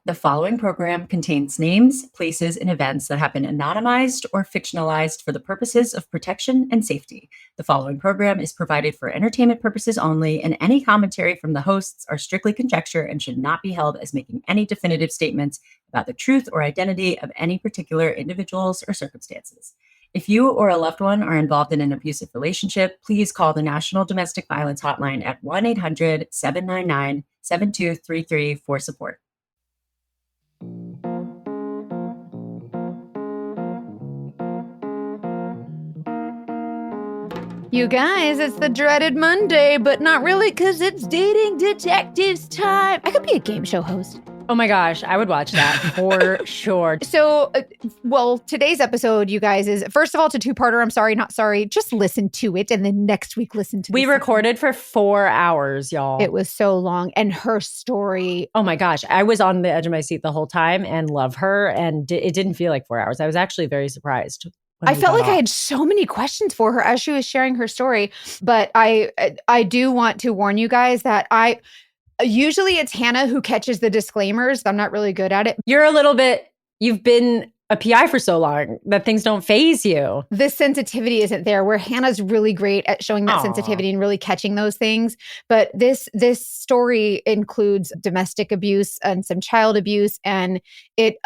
The following program contains names, places, and events that have been anonymized or fictionalized for the purposes of protection and safety. The following program is provided for entertainment purposes only, and any commentary from the hosts are strictly conjecture and should not be held as making any definitive statements about the truth or identity of any particular individuals or circumstances. If you or a loved one are involved in an abusive relationship, please call the National Domestic Violence Hotline at 1-800-799-7233 for support. You guys, it's the dreaded Monday, but not really because it's dating detectives time. I could be a game show host. Oh my gosh, I would watch that for sure. So, today's episode, you guys, is first of all, it's a two-parter. I'm sorry, not sorry. Just listen to it, and then next week listen to. We recorded for 4 hours, y'all. It was so long, and her story. Oh my gosh, I was on the edge of my seat the whole time, and love her, and it didn't feel like 4 hours. I was actually very surprised. I felt like I had so many questions for her as she was sharing her story, but I do want to warn you guys that usually it's Hannah who catches the disclaimers. I'm not really good at it. You've been a PI for so long that things don't faze you. The sensitivity isn't there, where Hannah's really great at showing that sensitivity and really catching those things. But this story includes domestic abuse and some child abuse, and we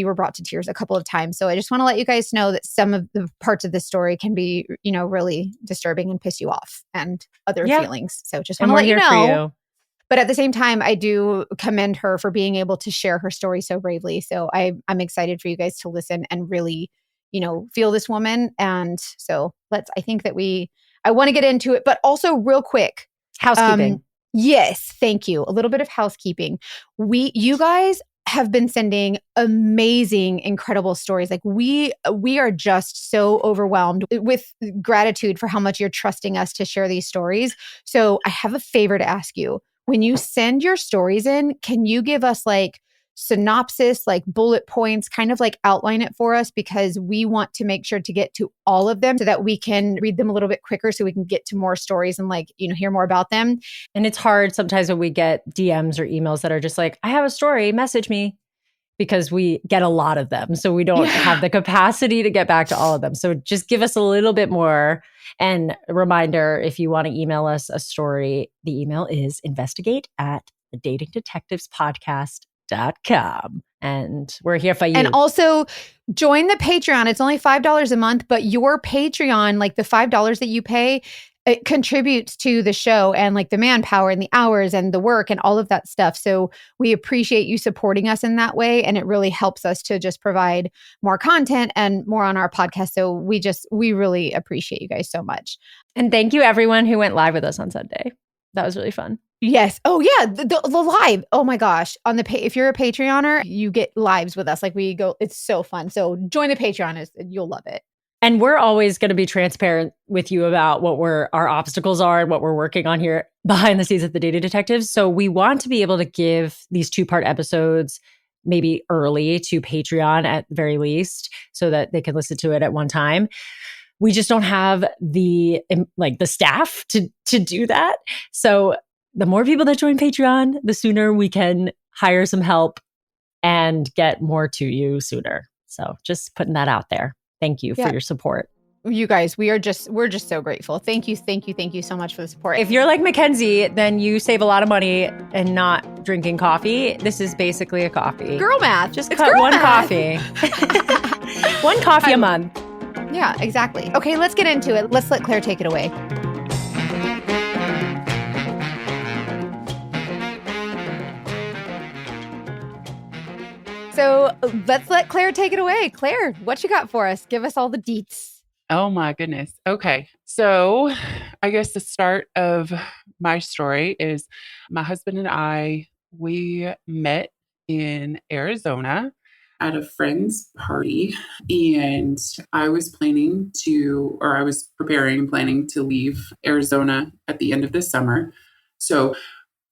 were brought to tears a couple of times. So I just want to let you guys know that some of the parts of the story can be, really disturbing and piss you off and other feelings. So just want to let you know. But at the same time, I do commend her for being able to share her story so bravely. So I'm excited for you guys to listen and really, feel this woman. And so I want to get into it, but also real quick. Housekeeping. Yes, thank you. A little bit of housekeeping. You guys have been sending amazing, incredible stories. Like we are just so overwhelmed with gratitude for how much you're trusting us to share these stories. So I have a favor to ask you. When you send your stories in, can you give us like synopsis, like bullet points, kind of like outline it for us? Because we want to make sure to get to all of them so that we can read them a little bit quicker so we can get to more stories and hear more about them. And it's hard sometimes when we get DMs or emails that are just like, I have a story, message me. Because we get a lot of them. So we don't have the capacity to get back to all of them. So just give us a little bit more. And a reminder, if you want to email us a story, the email is investigate@thedatingdetectivespodcast.com. And we're here for you. And also join the Patreon. It's only $5 a month, but your Patreon, like the $5 that you pay, it contributes to the show and like the manpower and the hours and the work and all of that stuff. So we appreciate you supporting us in that way. And it really helps us to just provide more content and more on our podcast. So we really appreciate you guys so much. And thank you everyone who went live with us on Sunday. That was really fun. Yes. Oh yeah. The live. Oh my gosh. If you're a Patreoner, you get lives with us. Like we go, it's so fun. So join the Patreon. You'll love it. And we're always going to be transparent with you about what our obstacles are and what we're working on here behind the scenes at the Dating Detectives. So we want to be able to give these 2-part episodes maybe early to Patreon at the very least, so that they can listen to it at one time. We just don't have the staff to do that. So the more people that join Patreon, the sooner we can hire some help and get more to you sooner. So just putting that out there. Thank you for your support. You guys, we're just so grateful. Thank you so much for the support. If you're like Mackenzie, then you save a lot of money and not drinking coffee. This is basically a coffee. Girl math. Just cut one coffee. One coffee a month. Yeah, exactly. Okay, let's get into it. Let's let Claire take it away. So let's let Claire take it away. Claire, what you got for us? Give us all the deets. Oh my goodness. Okay. So I guess the start of my story is my husband and we met in Arizona at a friend's party. And I was planning to leave Arizona at the end of this summer. So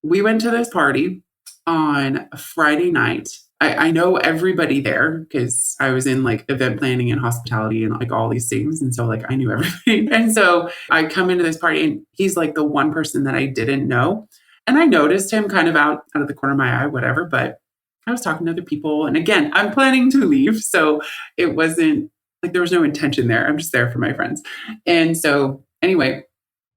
we went to this party on a Friday night. I know everybody there because I was in like event planning and hospitality and like all these things. And so like I knew everybody. And so I come into this party and he's like the one person that I didn't know. And I noticed him kind of out of the corner of my eye, whatever, but I was talking to other people. And again, I'm planning to leave. So it wasn't like there was no intention there. I'm just there for my friends. And so anyway,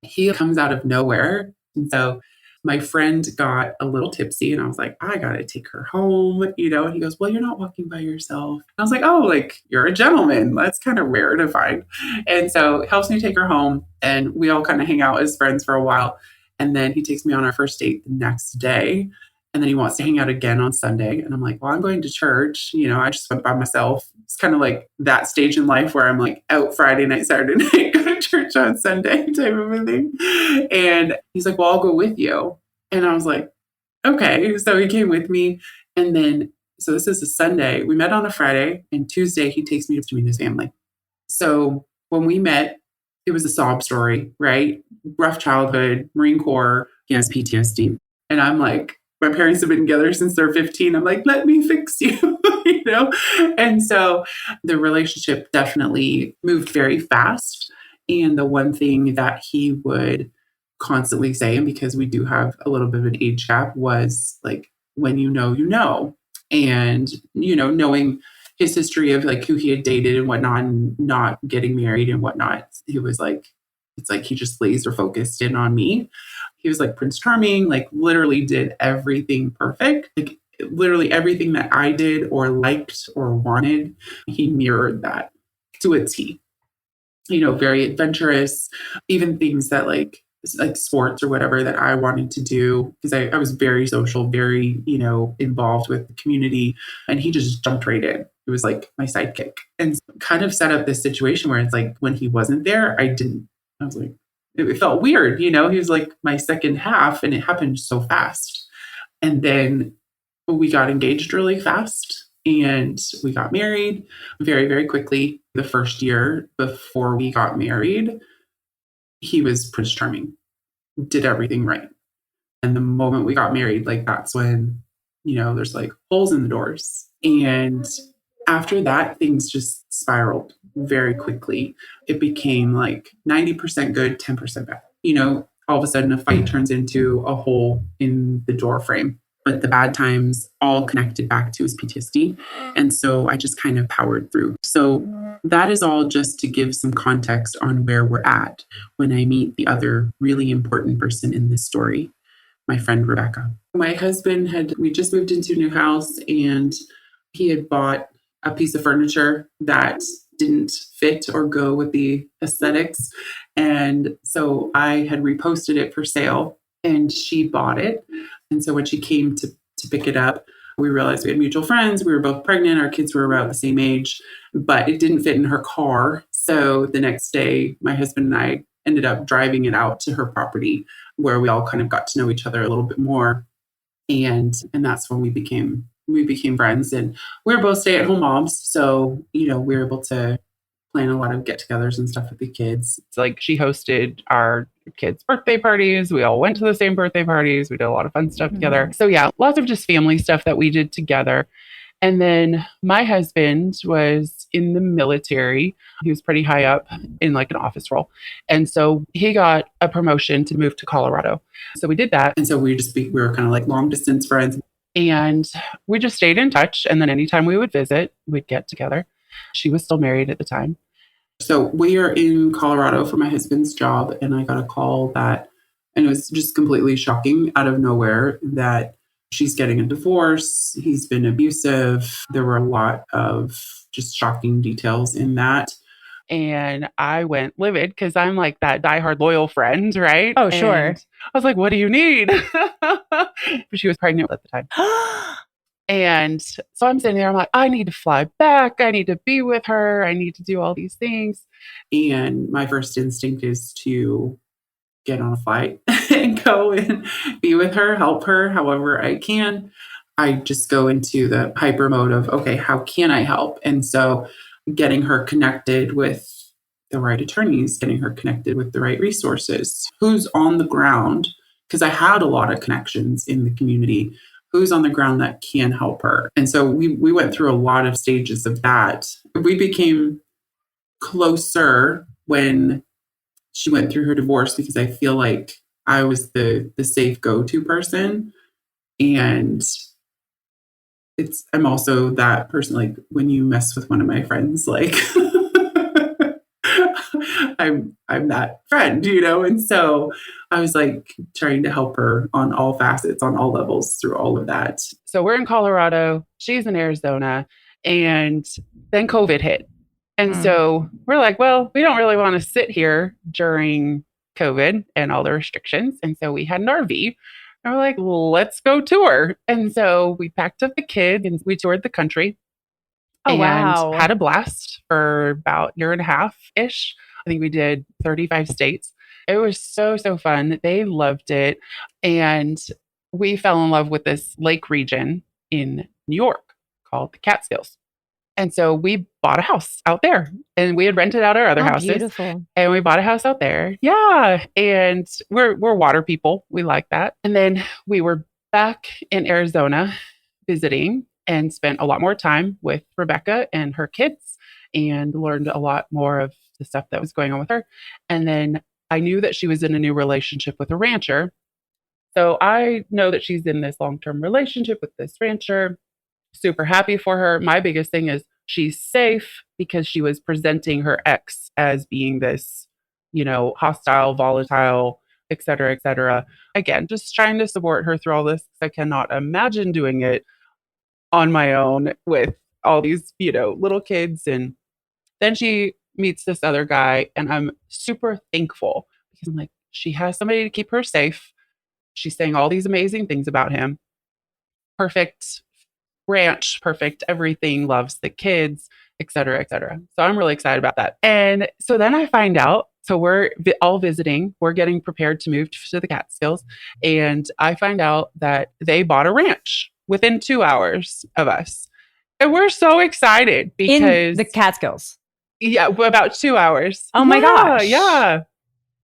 he comes out of nowhere. And so my friend got a little tipsy and I was like, I got to take her home, you know? And he goes, well, you're not walking by yourself. And I was like, oh, like you're a gentleman. That's kind of rare to find. And so he helps me take her home and we all kind of hang out as friends for a while. And then he takes me on our first date the next day. And then he wants to hang out again on Sunday. And I'm like, well, I'm going to church. You know, I just went by myself. It's kind of like that stage in life where I'm like out Friday night, Saturday night, go to church on Sunday type of a thing. And he's like, well, I'll go with you. And I was like, okay. So he came with me. And then, so this is a Sunday. We met on a Friday and Tuesday he takes me to meet his family. So when we met, it was a sob story, right? Rough childhood, Marine Corps. He has PTSD. And I'm like, my parents have been together since they're 15. I'm like, let me fix you, you know? And so the relationship definitely moved very fast. And the one thing that he would constantly say, and because we do have a little bit of an age gap, was like, when you know, you know. And, you know, knowing his history of like who he had dated and whatnot, and not getting married and whatnot, he was like, it's like he just laser focused in on me. He was like Prince Charming, like literally did everything perfect. Like literally everything that I did or liked or wanted, he mirrored that to a T. You know, very adventurous, even things that like sports or whatever that I wanted to do, because I was very social, very, you know, involved with the community. And he just jumped right in. It was like my sidekick and kind of set up this situation where it's like when he wasn't there, I was like, it felt weird, you know, he was like my second half and it happened so fast. And then we got engaged really fast and we got married very, very quickly. The first year before we got married, he was Prince Charming, did everything right. And the moment we got married, like that's when, you know, there's like holes in the doors. And after that, things just spiraled very quickly. It became like 90% good, 10% bad. You know, all of a sudden a fight turns into a hole in the door frame. But the bad times all connected back to his PTSD. And so I just kind of powered through. So that is all just to give some context on where we're at when I meet the other really important person in this story, my friend Rebecca. My husband we just moved into a new house and he had bought a piece of furniture that didn't fit or go with the aesthetics. And so I had reposted it for sale and she bought it. And so when she came to pick it up, we realized we had mutual friends. We were both pregnant. Our kids were about the same age, but it didn't fit in her car. So the next day, my husband and I ended up driving it out to her property where we all kind of got to know each other a little bit more. And that's when we became friends, and we were both stay-at-home moms. So, you know, we were able to plan a lot of get-togethers and stuff with the kids. It's like she hosted our kids' birthday parties. We all went to the same birthday parties. We did a lot of fun stuff together. So yeah, lots of just family stuff that we did together. And then my husband was in the military. He was pretty high up in like an office role. And so he got a promotion to move to Colorado. So we did that. And so we were kind of like long distance friends. And we just stayed in touch. And then anytime we would visit, we'd get together. She was still married at the time. So we are in Colorado for my husband's job. And I got a call and it was just completely shocking out of nowhere that she's getting a divorce. He's been abusive. There were a lot of just shocking details in that. And I went livid because I'm like that diehard loyal friend, right? Oh, sure. And I was like, what do you need? But she was pregnant at the time. And so I'm sitting there, I'm like, I need to fly back. I need to be with her. I need to do all these things. And my first instinct is to get on a flight and go and be with her, help her however I can. I just go into the hyper mode of, okay, how can I help? And so getting her connected with the right attorneys, getting her connected with the right resources, who's on the ground, because I had a lot of connections in the community, who's on the ground that can help her. And so we went through a lot of stages of that. We became closer when she went through her divorce because I feel like I was the safe go-to person. And I'm also that person, like when you mess with one of my friends, like I'm that friend, and so I was like trying to help her on all facets, on all levels through all of that. So we're in Colorado, she's in Arizona, and then COVID hit. And so we're like, well, we don't really want to sit here during COVID and all the restrictions. And so we had an RV. And we're like, well, let's go tour. And so we packed up the kids and we toured the country. Oh, wow. Had a blast for about a year and a half-ish. I think we did 35 states. It was so, so fun. They loved it. And we fell in love with this lake region in New York called the Catskills. And so we bought a house out there, and we had rented out our other houses. Beautiful. And we bought a house out there. Yeah. And we're water people. We like that. And then we were back in Arizona visiting and spent a lot more time with Rebecca and her kids and learned a lot more of the stuff that was going on with her. And then I knew that she was in a new relationship with a rancher. So I know that she's in this long-term relationship with this rancher. Super happy for her. My biggest thing is she's safe because she was presenting her ex as being this, hostile, volatile, et cetera, et cetera. Again, just trying to support her through all this. I cannot imagine doing it on my own with all these, little kids. And then she meets this other guy, and I'm super thankful because I'm like, she has somebody to keep her safe. She's saying all these amazing things about him. Perfect ranch, perfect everything, loves the kids, et cetera, et cetera. So I'm really excited about that. And so then I find out, so we're all visiting, we're getting prepared to move to the Catskills. And I find out that they bought a ranch within 2 hours of us. And we're so excited because in the Catskills. Yeah, about 2 hours. Oh my gosh. Yeah.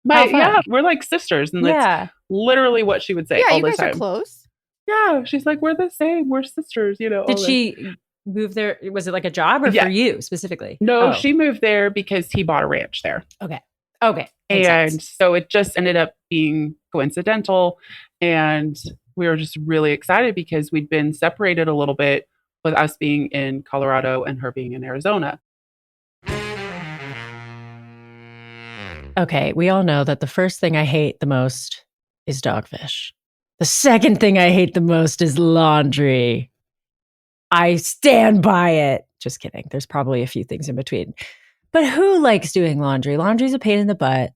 We're like sisters. And that's literally what she would say all the time. Yeah, you guys are close. Yeah, she's like, we're the same. We're sisters, Did she move there? Was it like a job or for you specifically? No, she moved there because he bought a ranch there. Okay. And so it just ended up being coincidental. And we were just really excited because we'd been separated a little bit with us being in Colorado and her being in Arizona. Okay, we all know that the first thing I hate the most is Dogfish. The second thing I hate the most is laundry. I stand by it. Just kidding. There's probably a few things in between. But who likes doing laundry? Laundry's a pain in the butt.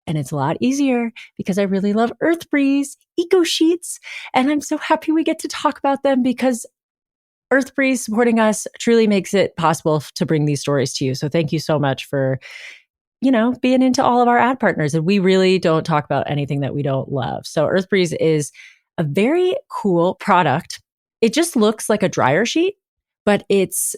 And it's a lot easier because I really love Earth Breeze Eco Sheets. And I'm so happy we get to talk about them because Earth Breeze supporting us truly makes it possible to bring these stories to you. So thank you so much for being into all of our ad partners. And we really don't talk about anything that we don't love. So Earth Breeze is a very cool product. It just looks like a dryer sheet, but it's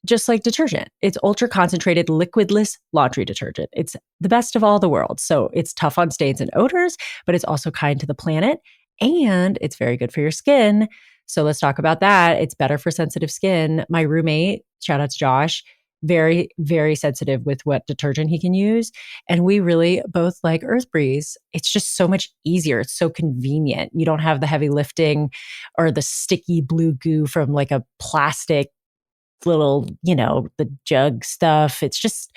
just like detergent. It's ultra concentrated liquidless laundry detergent. It's the best of all the worlds. So it's tough on stains and odors, but it's also kind to the planet and it's very good for your skin. So let's talk about that. It's better for sensitive skin. My roommate, shout out to Josh, very, very sensitive with what detergent he can use. And we really both like Earth Breeze. It's just so much easier. It's so convenient. You don't have the heavy lifting or the sticky blue goo from like a plastic little, the jug stuff. It's just,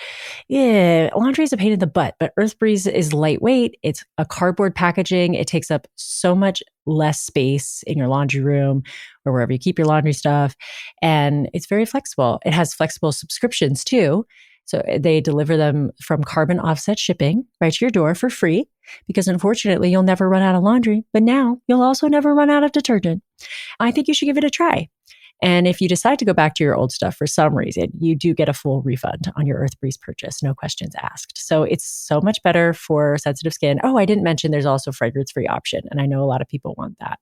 laundry is a pain in the butt, but Earth Breeze is lightweight. It's a cardboard packaging. It takes up so much less space in your laundry room or wherever you keep your laundry stuff. And it's very flexible. It has flexible subscriptions too. So they deliver them from carbon offset shipping right to your door for free because unfortunately you'll never run out of laundry, but now you'll also never run out of detergent. I think you should give it a try. And if you decide to go back to your old stuff for some reason, you do get a full refund on your Earth Breeze purchase, no questions asked. So it's so much better for sensitive skin. Oh, I didn't mention there's also fragrance-free option. And I know a lot of people want that.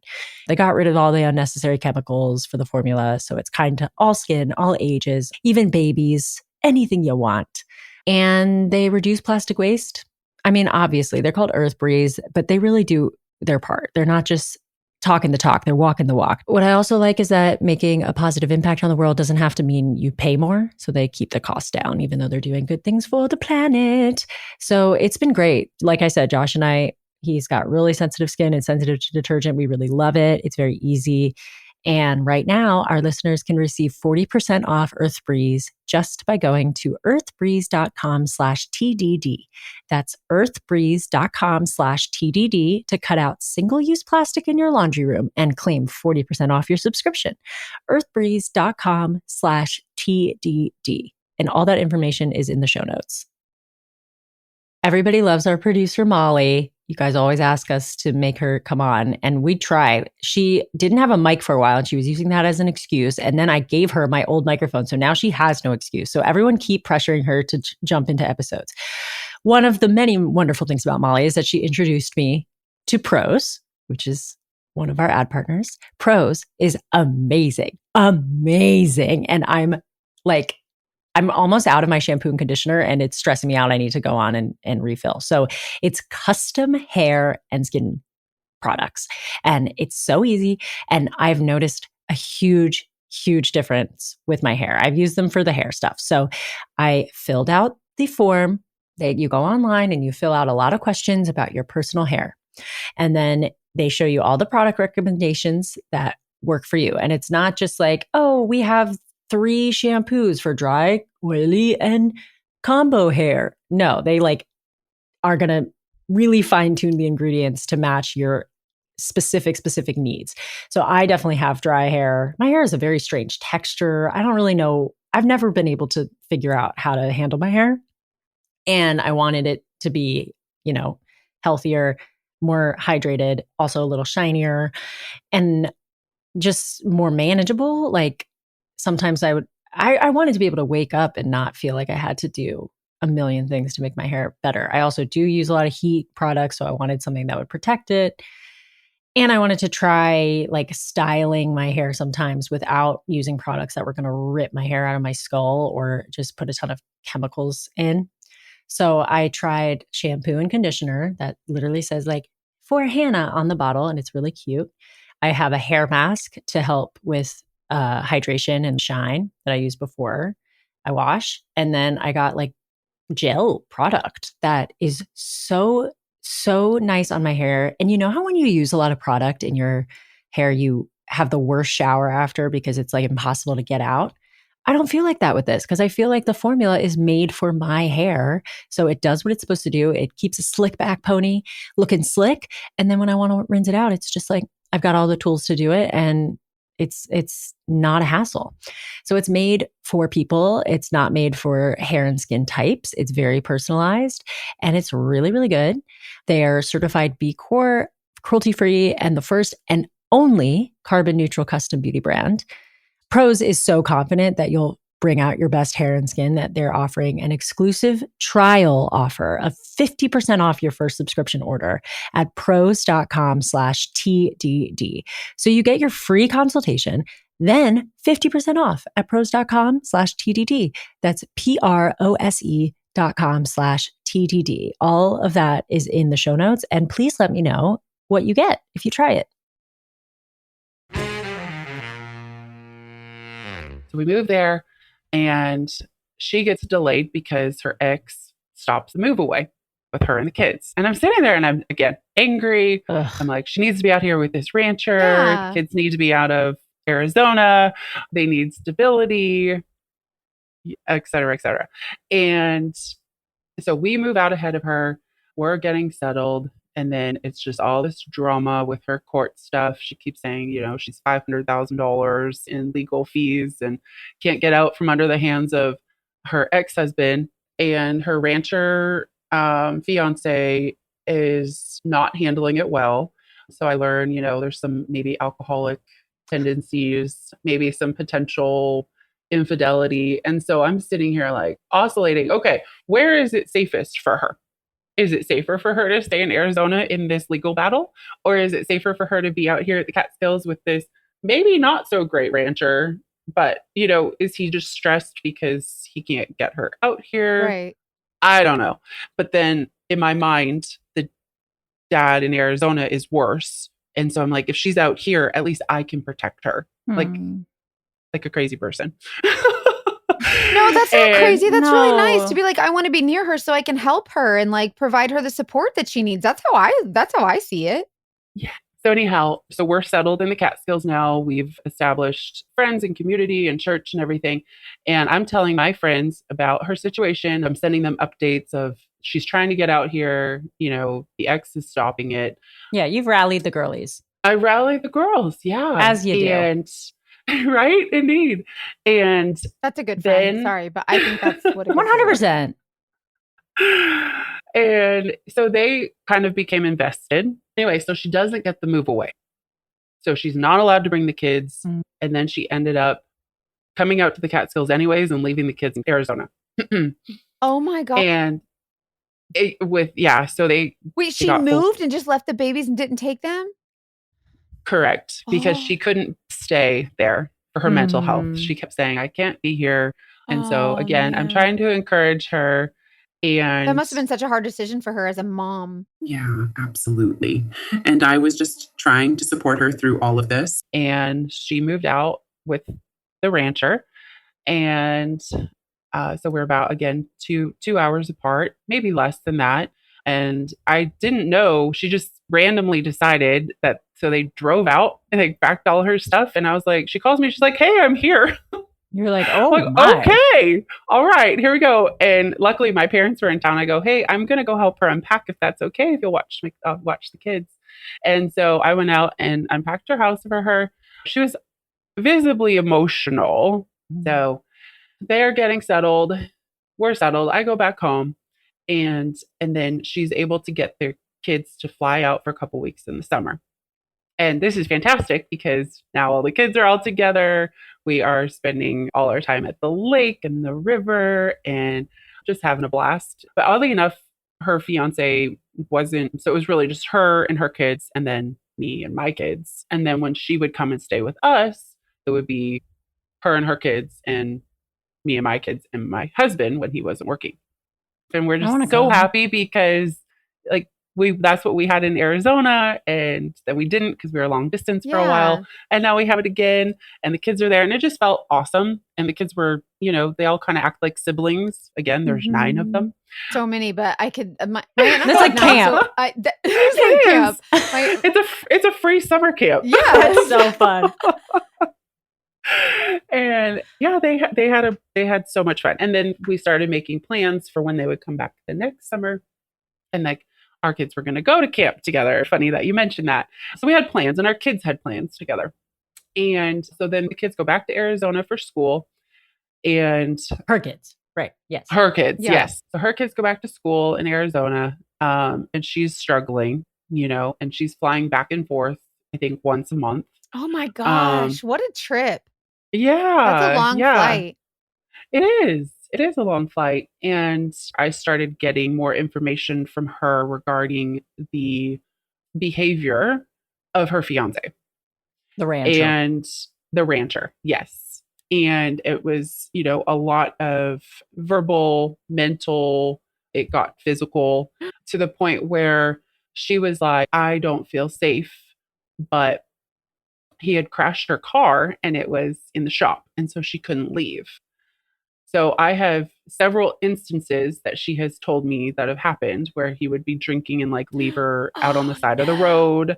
They got rid of all the unnecessary chemicals for the formula. So it's kind to all skin, all ages, even babies, anything you want. And they reduce plastic waste. I mean, obviously, they're called Earth Breeze, but they really do their part. They're not just talking the talk, they're walking the walk. What I also like is that making a positive impact on the world doesn't have to mean you pay more. So they keep the cost down, even though they're doing good things for the planet. So it's been great. Like I said, Josh and I He's got really sensitive skin and sensitive to detergent. We really love it. It's very easy. And right now, our listeners can receive 40% off Earth Breeze just by going to earthbreeze.com/TDD. That's earthbreeze.com/TDD to cut out single-use plastic in your laundry room and claim 40% off your subscription. earthbreeze.com/TDD. And all that information is in the show notes. Everybody loves our producer, Molly. You guys always ask us to make her come on, and we tried. She didn't have a mic for a while, and she was using that as an excuse. And then I gave her my old microphone, so now she has no excuse. So everyone keep pressuring her to jump into episodes. One of the many wonderful things about Molly is that she introduced me to Prose, which is one of our ad partners. Prose is amazing, amazing. And I'm almost out of my shampoo and conditioner, and it's stressing me out. I need to go on and refill. So it's custom hair and skin products, and it's so easy. And I've noticed a huge, huge difference with my hair. I've used them for the hair stuff. So I filled out the form that you go online and you fill out a lot of questions about your personal hair. And then they show you all the product recommendations that work for you. And it's not just like, oh, we have 3 shampoos for dry, oily, and combo hair. No, they are going to really fine tune the ingredients to match your specific needs. So I definitely have dry hair. My hair is a very strange texture. I don't really know. I've never been able to figure out how to handle my hair. And I wanted it to be, healthier, more hydrated, also a little shinier, and just more manageable. Like, sometimes I wanted to be able to wake up and not feel like I had to do a million things to make my hair better. I also do use a lot of heat products, so I wanted something that would protect it. And I wanted to try styling my hair sometimes without using products that were going to rip my hair out of my skull or just put a ton of chemicals in. So I tried shampoo and conditioner that literally says for Hannah on the bottle, and it's really cute. I have a hair mask to help with hydration and shine that I used before I wash. And then I got gel product that is so nice on my hair. And you know how when you use a lot of product in your hair, you have the worst shower after because it's impossible to get out? I don't feel like that with this because I feel like the formula is made for my hair. So it does what it's supposed to do. It keeps a slick back pony looking slick. And then when I want to rinse it out, it's just I've got all the tools to do it. And it's not a hassle. So it's made for people. It's not made for hair and skin types. It's very personalized and it's really, really good. They are certified B Corp, cruelty-free, and the first and only carbon neutral custom beauty brand. Prose is so confident that you'll bring out your best hair and skin that they're offering an exclusive trial offer of 50% off your first subscription order at prose.com/TDD. So you get your free consultation, then 50% off at prose.com/TDD. That's prose.com/TDD. All of that is in the show notes. And please let me know what you get if you try it. So we move there. And she gets delayed because her ex stops the move away with her and the kids. And I'm sitting there and I'm, again, angry. Ugh. I'm like, she needs to be out here with this rancher. Yeah. Kids need to be out of Arizona. They need stability, et cetera, et cetera. And so we move out ahead of her. We're getting settled. And then it's just all this drama with her court stuff. She keeps saying, she's $500,000 in legal fees and can't get out from under the hands of her ex-husband. And her rancher fiance is not handling it well. So I learned, there's some maybe alcoholic tendencies, maybe some potential infidelity. And so I'm sitting here oscillating. Okay, where is it safest for her? Is it safer for her to stay in Arizona in this legal battle? Or is it safer for her to be out here at the Catskills with this maybe not so great rancher? But, is he just stressed because he can't get her out here? Right. I don't know. But then in my mind, the dad in Arizona is worse. And so I'm like, if she's out here, at least I can protect her. Like a crazy person. No, that's not And- crazy. That's really nice No. to be like, I want to be near her so I can help her and like provide her the support that she needs. That's how I see it. So anyhow, so we're settled in the Catskills now. We've established friends and community and church and everything. And I'm telling my friends about her situation. I'm sending them updates of she's trying to get out here. The ex is stopping it. Yeah, you've rallied the girlies. I rally the girls. Yeah. As you do. And right, indeed. And That's a good friend. Then- Sorry, but I think that's what it is. 100%. and so they kind of became invested. Anyway, so she doesn't get the move away. So she's not allowed to bring the kids. Mm. And then she ended up coming out to the Catskills anyways and leaving the kids in Arizona. Oh my God. And so they Wait, she got full- moved and just left the babies and didn't take them? correct because Oh. she couldn't stay there for her mental health. Mm. She kept saying, I can't be here. And so Oh, again, I'm man. trying to encourage her. And That must have been such a hard decision for her as a mom. Yeah, absolutely. And I was just trying to support her through all of this. and she moved out with the rancher. And so we're about, again, two hours apart, maybe less than that. And I didn't know, she just randomly decided that. So they drove out and they packed all her stuff. And I was like, she calls me, she's like, hey, I'm here. You're like, oh Like, my. okay, all right, here we go. And luckily my parents were in town. I go, hey, I'm going to go help her unpack if that's okay, if you'll watch the kids. And so I went out and unpacked her house for her. She was visibly emotional. So they are getting settled. We're settled. I go back home and then she's able to get their kids to fly out for a couple weeks in the summer. And this is fantastic because now all the kids are all together. We are spending all our time at the lake and the river and just having a blast. But oddly enough, her fiance wasn't, so it was really just her and her kids and then me and my kids. And then when she would come and stay with us, it would be her and her kids and me and my kids and my husband when he wasn't working. And we're wanna just so go. happy because like that's what we had in Arizona, and then we didn't because we were long distance for a while, and now we have it again, and the kids are there, and it just felt awesome. And the kids were, they all kind of act like siblings. Again, there's 9 of them. So many, but I could. My That's like camp. It's like camp. It's a free summer camp. Yeah, That's so fun. And yeah, they had so much fun. And then we started making plans for when they would come back the next summer, and like our kids were going to go to camp together. Funny that you mentioned that. So we had plans, and our kids had plans together. And so then the kids go back to Arizona for school, and Her kids. Right. Yes. her kids, Yeah. yes. So her kids go back to school in Arizona, and she's struggling, and she's flying back and forth, I think once a month. Oh my gosh, what a trip. Yeah. That's a long flight. It is. It is a long flight. And I started getting more information from her regarding the behavior of her fiance The rancher. and the rancher. Yes. And it was, a lot of verbal, mental, it got physical to the point where she was like, I don't feel safe. But he had crashed her car and it was in the shop. And so she couldn't leave. So I have several instances that she has told me that have happened where he would be drinking and like leave her out on the side of the road,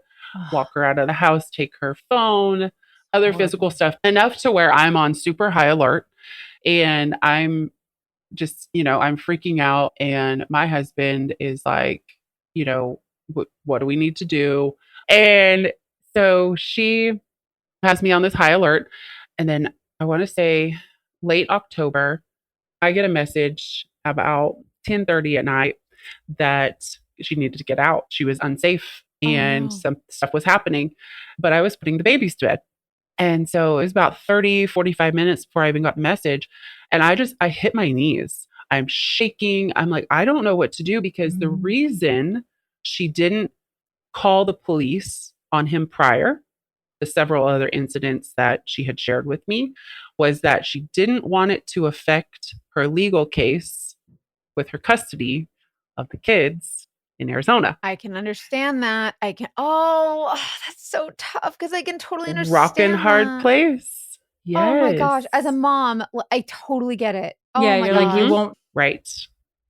walk her out of the house, take her phone, other Horrible. physical stuff, enough to where I'm on super high alert and I'm just, I'm freaking out. And my husband is like, what do we need to do? And so she has me on this high alert. And then I want to say late October, I get a message about 10:30 at night that she needed to get out. She was unsafe and no. some stuff was happening, but I was putting the babies to bed. And so it was about 30, 45 minutes before I even got the message. And I hit my knees. I'm shaking. I'm like, I don't know what to do because the reason she didn't call the police on him prior, the several other incidents that she had shared with me, was that she didn't want it to affect her legal case with her custody of the kids in Arizona. I can understand that. That's so tough because I can totally understand. Rock and hard that. place. Oh my gosh. Yes. As a mom, I totally get it. Oh Yeah, my you're like, you gosh. won't. Right.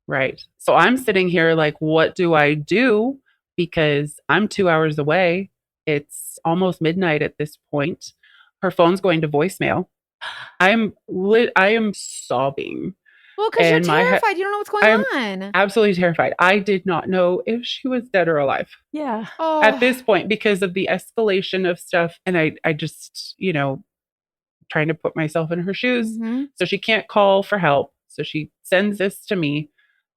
Right. So I'm sitting here like, what do I do? Because I'm 2 hours away. It's almost midnight at this point. Her phone's going to voicemail. I am sobbing. Well, because you're And my terrified. You don't know what's going I'm on. absolutely terrified. I did not know if she was dead or alive Yeah. at Oh, this point because of the escalation of stuff. And I just, trying to put myself in her shoes. mhm. So she can't call for help. So she sends this to me.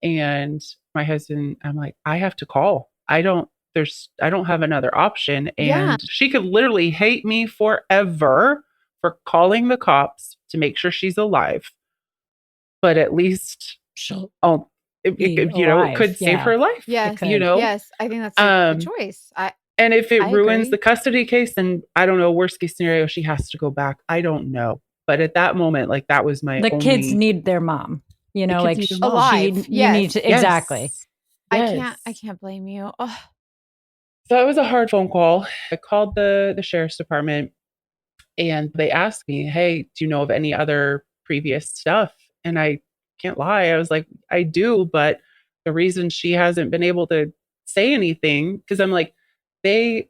And my husband, I'm like, I have to call. I don't have another option. Yeah. And she could literally hate me forever for calling the cops to make sure she's alive. But at least She'll it be it alive, could save yeah. her life. Yes. could. Yes. I think that's a good choice. And if it I ruins agree. the custody case, then I don't know, worst case scenario, she has to go back. I don't know. But at that moment, like that was my The only kids need their mom. You know, kids like need their mom. Alive, you need yes. to Yes. exactly. Yes. I can't blame you. Oh, So it was a hard phone call. I called the sheriff's department and they asked me, hey, do you know of any other previous stuff? And I can't lie. I was like, I do, but the reason she hasn't been able to say anything, because I'm like, they're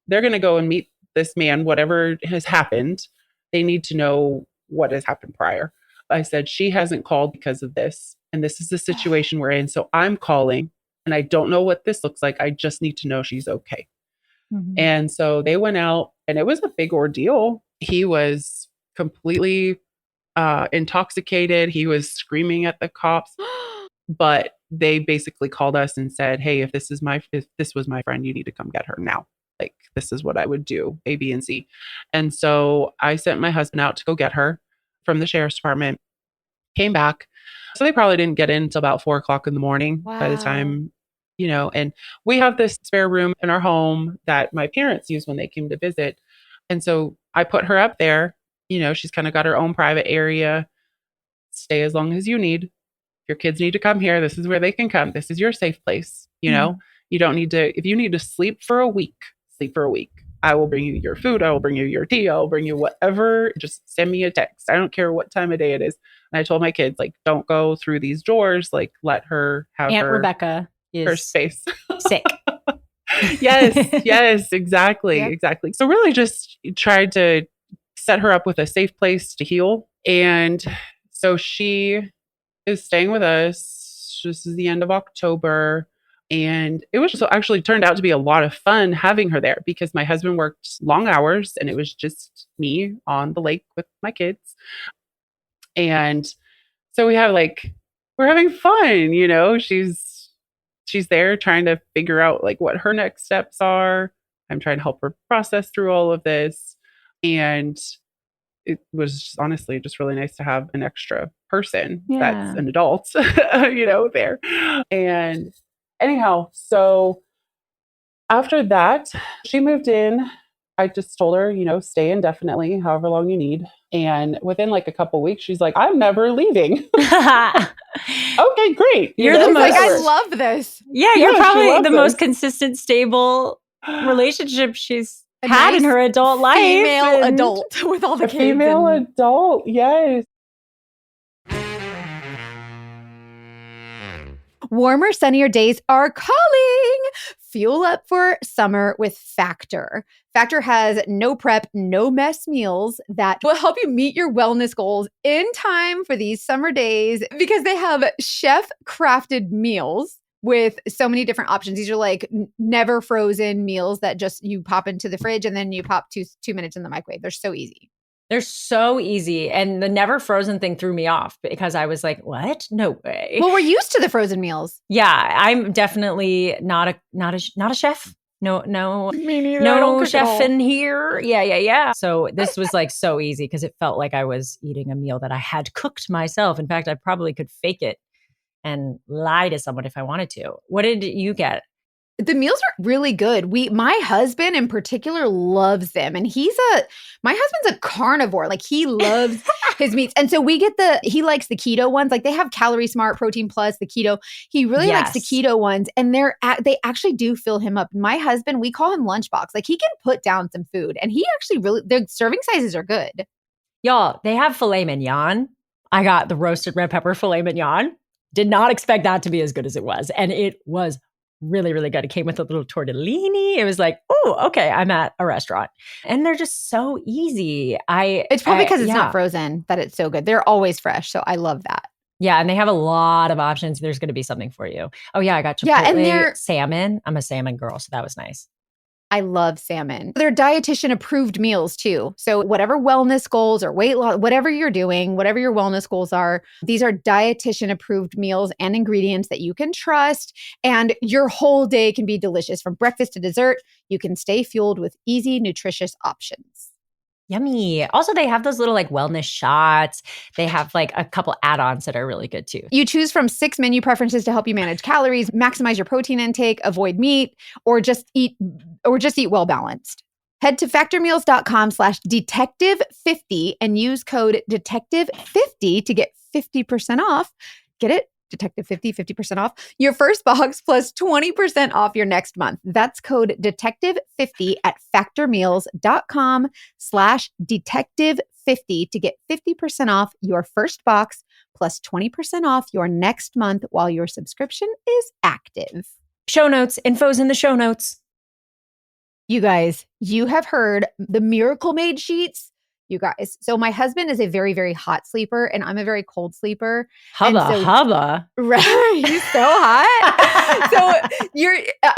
going to go and meet this man, whatever has happened. They need to know what has happened prior. I said, she hasn't called because of this. And this is the situation we're in. So I'm calling and I don't know what this looks like. I just need to know she's okay. Mhm. And so they went out and it was a big ordeal. He was completely intoxicated. He was screaming at the cops, but they basically called us and said, hey, if this was my friend, you need to come get her now. Like, this is what I would do, A, B, and C. And so I sent my husband out to go get her from the sheriff's department, came back. So they probably didn't get in until about 4 o'clock in the morning by the Wow. time, and we have this spare room in our home that my parents used when they came to visit. And so I put her up there. She's kind of got her own private area. Stay as long as you need. If your kids need to come here, this is where they can come. This is your safe place. You don't need to, if you need to sleep for a week, sleep for a week. I will bring you your food. I will bring you your tea. I will bring you whatever. Just send me a text. I don't care what time of day it is. And I told my kids, like, don't go through these doors. Like, let her have Aunt her Rebecca her is space. sick. Yes, exactly. Yep. Exactly. So really just tried to set her up with a safe place to heal. And so she is staying with us. This is the end of October. And it was just actually turned out to be a lot of fun having her there because my husband worked long hours and it was just me on the lake with my kids. And so we're having fun, she's there trying to figure out like what her next steps are. I'm trying to help her process through all of this. And it was honestly just really nice to have an extra person that's an adult, there. And anyhow, so after that, she moved in. I just told her, stay indefinitely, however long you need. And within like a couple weeks, she's like, I'm never leaving. Okay, great. You're the She's like, I most- love this. Yeah, Yeah, you're she probably loves the most us. consistent, stable relationship she's A had in nice her adult life. Female and- adult with all the A kids. female and- adult, yes. Warmer, sunnier days are calling. Fuel up for summer with Factor. Factor has no prep, no mess meals that will help you meet your wellness goals in time for these summer days because they have chef crafted meals with so many different options. These are like never frozen meals that just you pop into the fridge and then you pop 2 minutes in the microwave. They're so easy. They're so easy. And the never frozen thing threw me off because I was like, what? No way. Well, we're used to the frozen meals. Yeah, I'm definitely not a chef. No, Me neither. I don't no cook at chef all. in here. Yeah. So this was like so easy because it felt like I was eating a meal that I had cooked myself. In fact, I probably could fake it and lie to someone if I wanted to. What did you get? The meals are really good. My husband in particular loves them. And my husband's a carnivore. Like he loves his meats. And so he likes the keto ones. Like they have Calorie Smart, Protein Plus, the keto. He really likes the Yes. keto ones. And they actually do fill him up. My husband, we call him Lunchbox. Like he can put down some food and he actually their serving sizes are good. Y'all, they have filet mignon. I got the roasted red pepper filet mignon. Did not expect that to be as good as it was. And it was really, really good. It came with a little tortellini. It was like, oh, okay, I'm at a restaurant. And they're just so easy. It's probably because it's not frozen that it's so good. They're always fresh. So I love that. Yeah, and they have a lot of options. There's going to be something for you. Oh yeah, I got Chipotle and they're salmon. I'm a salmon girl, so that was nice. I love salmon. They're dietitian approved meals too. So whatever wellness goals or weight loss, whatever you're doing, whatever your wellness goals are, these are dietitian approved meals and ingredients that you can trust. And your whole day can be delicious from breakfast to dessert. You can stay fueled with easy, nutritious options. Yummy. Also, they have those little like wellness shots. They have like a couple add-ons that are really good too. You choose from 6 menu preferences to help you manage calories, maximize your protein intake, avoid meat, or just eat well balanced. Head to factormeals.com/detective50 and use code detective50 to get 50% off. Get it? Detective 50% off your first box plus 20% off your next month. That's code detective50 at factormeals.com/detective50 to get 50% off your first box plus 20% off your next month while your subscription is active. Show notes, info's in the show notes. You guys, you have heard the Miracle Made sheets. You guys. So my husband is a very, very hot sleeper and I'm a very cold sleeper. Hubba. Right. He's so hot. So I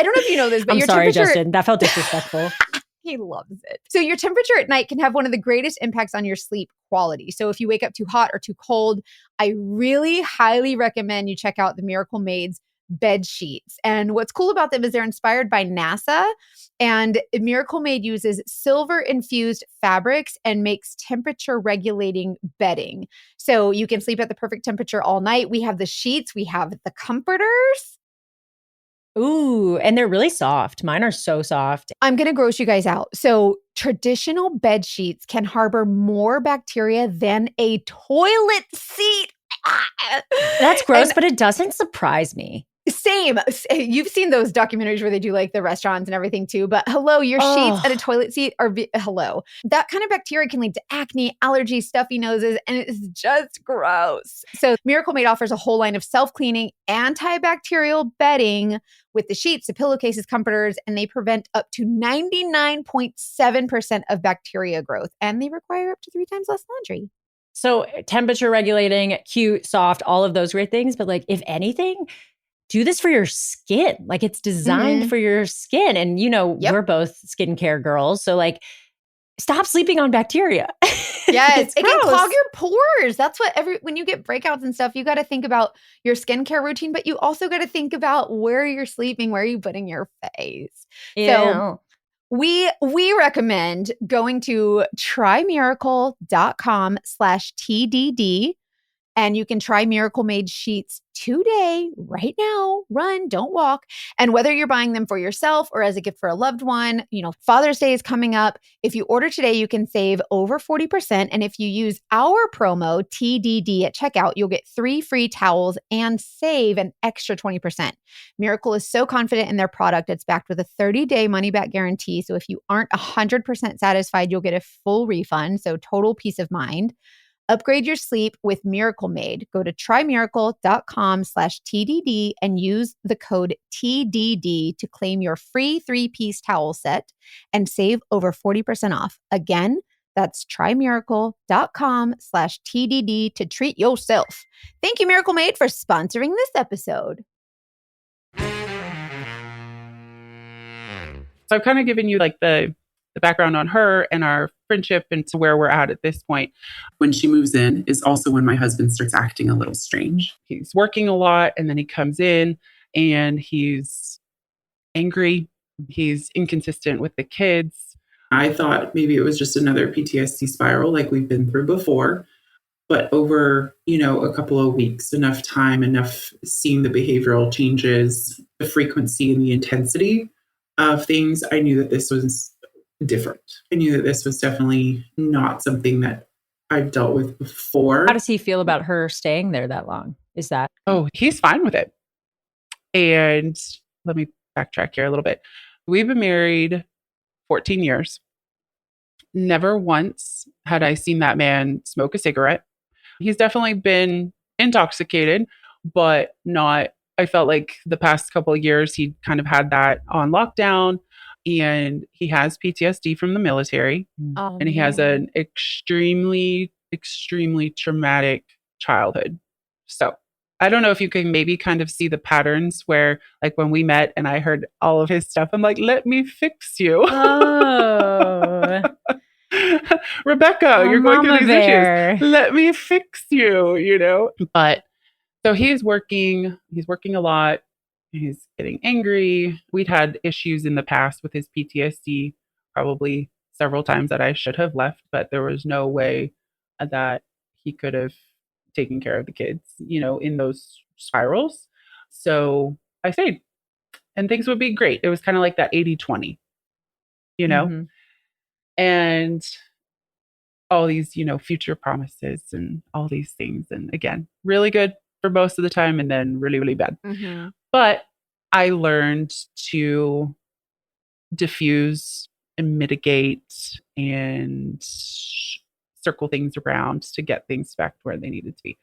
don't know if you know this, but I'm your sorry, temperature. Justin. That felt disrespectful. He loves it. So your temperature at night can have one of the greatest impacts on your sleep quality. So if you wake up too hot or too cold, I really highly recommend you check out the Miracle Made's bed sheets. And what's cool about them is they're inspired by NASA, and Miracle Made uses silver infused fabrics and makes temperature regulating bedding. So you can sleep at the perfect temperature all night. We have the sheets, we have the comforters. Ooh, and they're really soft. Mine are so soft. I'm going to gross you guys out. So traditional bed sheets can harbor more bacteria than a toilet seat. That's gross, but it doesn't surprise me. Same. You've seen those documentaries where they do like the restaurants and everything too. But hello, your sheets and a toilet seat are hello. That kind of bacteria can lead to acne, allergies, stuffy noses, and it's just gross. So Miracle Made offers a whole line of self-cleaning antibacterial bedding with the sheets, the pillowcases, comforters, and they prevent up to 99.7% of bacteria growth. And they require up to 3 times less laundry. So temperature regulating, cute, soft, all of those great things. But like, if anything, do this for your skin. Like it's designed for your skin. And we're both skincare girls. So like, stop sleeping on bacteria. Yes, it can clog your pores. That's what when you get breakouts and stuff, you got to think about your skincare routine, but you also got to think about where you're sleeping, where are you putting your face. Yeah. So we recommend going to trymiracle.com/TDD. And you can try Miracle Made sheets today, right now. Run, don't walk. And whether you're buying them for yourself or as a gift for a loved one, Father's Day is coming up. If you order today, you can save over 40%. And if you use our promo TDD at checkout, you'll get 3 free towels and save an extra 20%. Miracle is so confident in their product. It's backed with a 30-day money-back guarantee. So if you aren't 100% satisfied, you'll get a full refund. So total peace of mind. Upgrade your sleep with Miracle Made. Go to trymiracle.com/TDD and use the code TDD to claim your free 3-piece towel set and save over 40% off. Again, that's trymiracle.com/TDD to treat yourself. Thank you, Miracle Made, for sponsoring this episode. So I've kind of given you like the background on her and our friendship and to where we're at this point. When she moves in is also when my husband starts acting a little strange. He's working a lot and then he comes in and he's angry. He's inconsistent with the kids. I thought maybe it was just another PTSD spiral like we've been through before. But over, a couple of weeks, enough time, enough seeing the behavioral changes, the frequency and the intensity of things, I knew that this was different. I knew that this was definitely not something that I've dealt with before. How does he feel about her staying there that long? Is that? Oh, he's fine with it. And let me backtrack here a little bit. We've been married 14 years. never once had I seen that man smoke a cigarette. He's definitely been intoxicated, but not, I felt like the past couple of years, he kind of had that on lockdown, and he has PTSD from the military, Oh, and he has no. an extremely, extremely traumatic childhood. So I don't know if you can maybe kind of see the patterns where, like, when we met and I heard all of his stuff, I'm like, let me fix you. Oh, Rebecca, oh, you're going through Mama these Bear. issues. Let me fix you, you know? But so he's working a lot. He's getting angry. We'd had issues in the past with his PTSD, probably several times that I should have left, but there was no way that he could have taken care of the kids, you know, in those spirals. So I stayed and things would be great. It was kind of like that 80-20, you know? Mhm. And all these, you know, future promises and all these things. And again, really good for most of the time and then really, really bad. Mm-hmm. But I learned to diffuse and mitigate and circle things around to get things back to where they needed to be.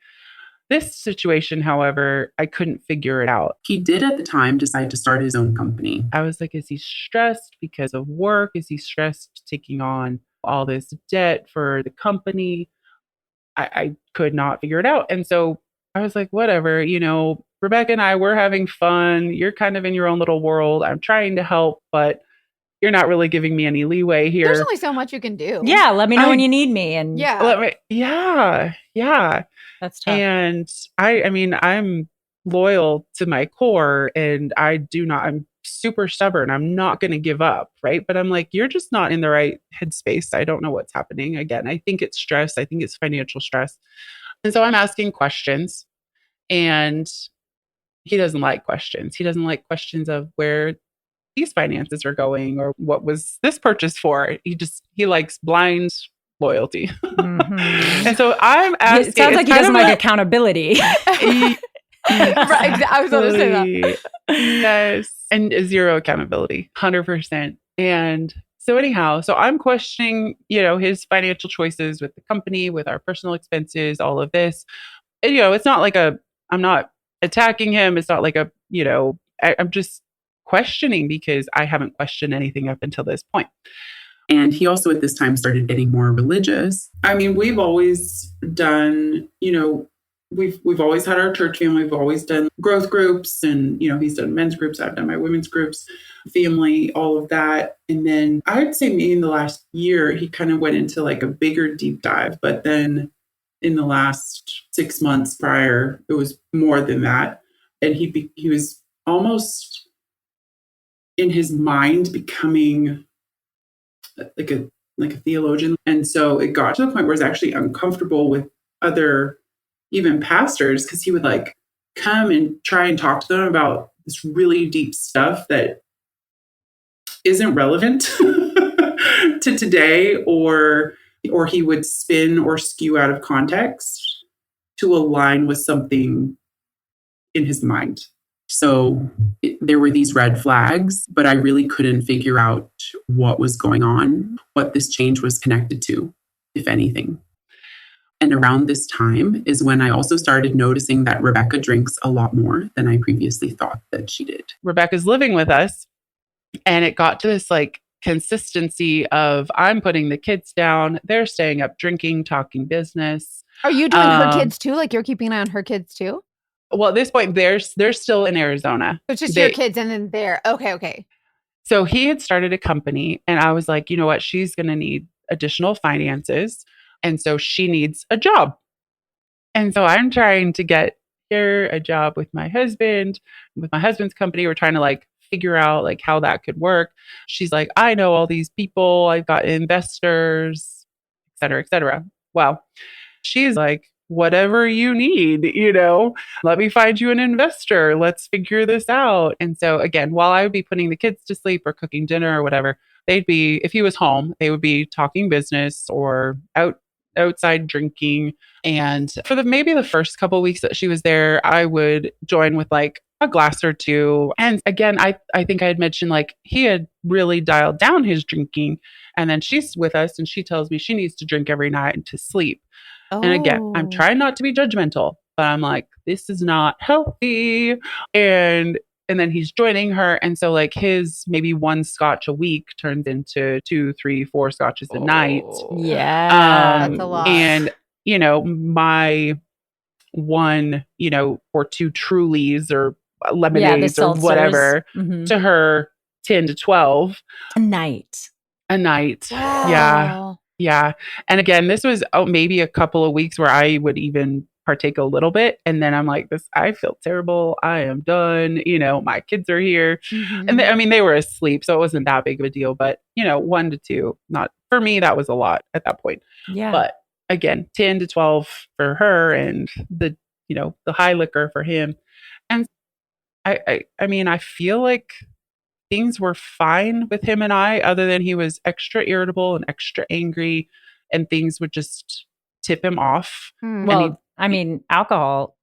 This situation, however, I couldn't figure it out. He did at the time decide to start his own company. I was like, is he stressed because of work? Is he stressed taking on all this debt for the company? I could not figure it out. And so I was like, whatever, you know, Rebecca and I, we're having fun. You're kind of in your own little world. I'm trying to help, but you're not really giving me any leeway here. There's only so much you can do. Yeah, let me know when I- you need me. And Yeah. Yeah. that's tough. And I mean, I'm loyal to my core and I'm super stubborn. I'm not going to give up. Right. But I'm like, you're just not in the right headspace. I don't know what's happening. Again, I think it's stress. I think it's financial stress. And so I'm asking questions, and he doesn't like questions. He doesn't like questions of where these finances are going or what was this purchase for. He likes blind loyalty. Mhm. And so I'm asking. It sounds like he kind doesn't of like accountability. Right, I was going to say that. Exactly. Yes. And zero accountability, 100%. And so anyhow, so I'm questioning, you know, his financial choices with the company, with our personal expenses, all of this. And, you know, it's not like I'm not attacking him. It's not like you know, I'm just questioning because I haven't questioned anything up until this point. And he also at this time started getting more religious. I mean, we've always done, you know, we've always had our church family. We've always done growth groups, and, you know, he's done men's groups. I've done my women's groups, family, all of that. And then I'd say maybe in the last year, he kind of went into like a bigger deep dive. But then in the last 6 months prior, it was more than that. And he was almost in his mind becoming like a theologian. And so it got to the point where it's actually uncomfortable with other even pastors, because he would like come and try and talk to them about this really deep stuff that isn't relevant to today, or he would spin or skew out of context to align with something in his mind. So there were these red flags, but I really couldn't figure out what was going on, what this change was connected to, if anything. And around this time is when I also started noticing that Rebecca drinks a lot more than I previously thought that she did. Rebecca's living with us, and it got to this like consistency of I'm putting the kids down, they're staying up drinking, talking business. Are you doing her kids too? Like you're keeping an eye on her kids too? Well, at this point, they're still in Arizona. So it's just your kids and then they're okay. So he had started a company, and I was like, you know what? She's going to need additional finances. And so she needs a job. And so I'm trying to get her a job with my husband's company. We're trying to like figure out like how that could work. She's like, I know all these people. I've got investors, et cetera, et cetera. Well, she's like, whatever you need, you know, let me find you an investor. Let's figure this out. And so again, while I would be putting the kids to sleep or cooking dinner or whatever, they'd be, if he was home, they would be talking business or outside drinking. And for maybe the first couple of weeks that she was there, I would join with like a glass or two. And again, I think I had mentioned like he had really dialed down his drinking. And then she's with us and she tells me she needs to drink every night to sleep. And again, I'm trying not to be judgmental, but I'm like, this is not healthy. And then he's joining her. And so like his maybe one scotch a week turns into 2, 3, 4 scotches a night. Yeah. That's a lot. And, my one, or 2 Trulies or lemonades or whatever to her 10 to 12 a night. Wow. Yeah. And again, this was maybe a couple of weeks where I would even partake a little bit. And then I'm like, I feel terrible. I am done. My kids are here. And they were asleep. So it wasn't that big of a deal. But, 1 to 2, not for me, that was a lot at that point. Yeah. But again, 10 to 12 for her and the high liquor for him. And I feel like things were fine with him and I, other than he was extra irritable and extra angry, and things would just tip him off. Well, alcohol,